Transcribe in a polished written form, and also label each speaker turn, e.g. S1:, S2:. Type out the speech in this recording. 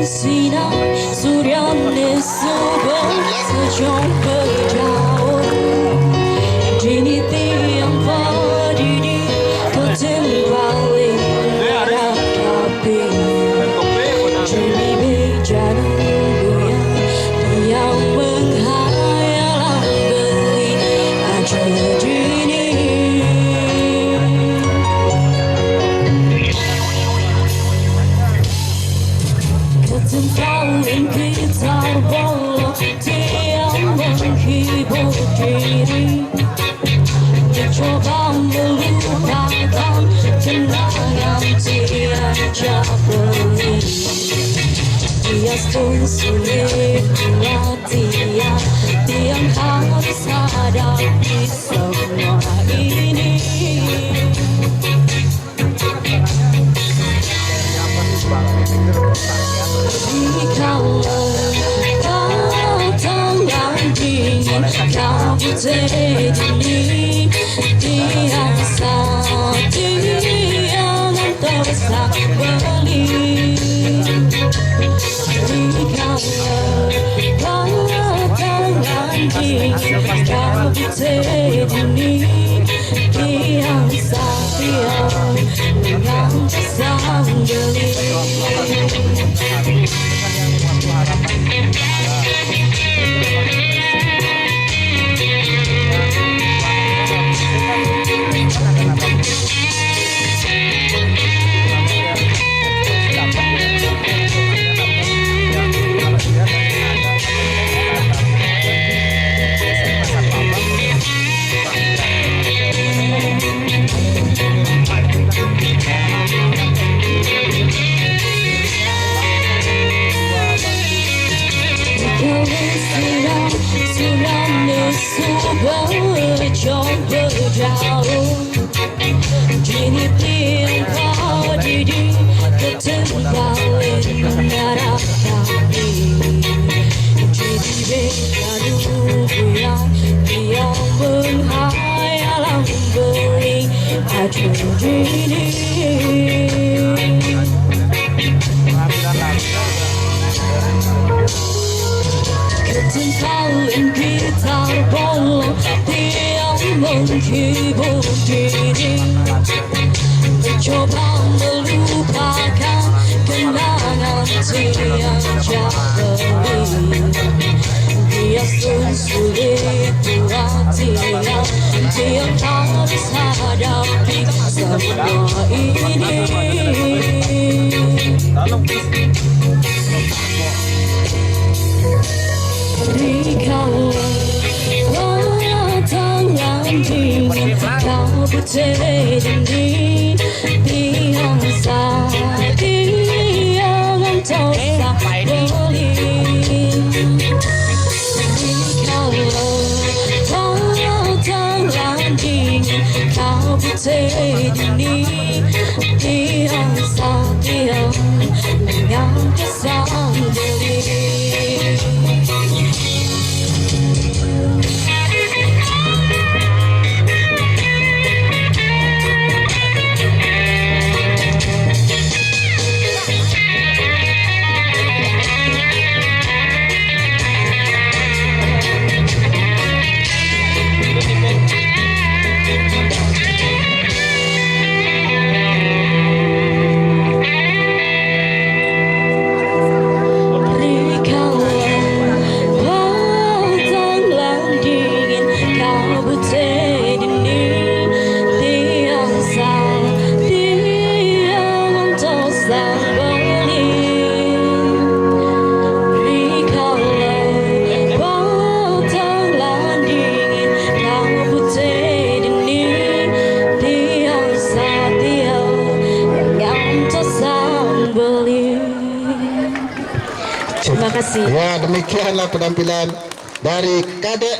S1: sinar Suryanya sejauh berjauh Dini tiang berdiri Kembali menghadapi Jemi bejana Buyan yang menghayal beli aja dini Ketempauin gitar bolo tiang menghibur diri Mencoba melupakan kenangan tiada beli Dia sulit latihan Tiang harus hadapi semua ini Jikalau datang yang dingin Kau berdiri Tiang satian tersak beli Jikalau datang yang dingin Kau berdiri Tiang satian dengan tersak beli berjauh Kini tiang berdiri Kembali menghadapi Jadi bejana Buyan yang menghayal beli aja dini Ketempauin gitar bolo Tiang menghibur diri Mencoba melupakan kenangan tiada beli Dia sulit latihan Tiang harus hadapi semua ini Jikalau datang yang dingin Kau berdiri Tiang satian tersak beli Jikalau datang yang dingin Kau berdiri Tiang satian dengan tersak beli
S2: Terima kasih.
S3: Ya, demikianlah penampilan dari Kadek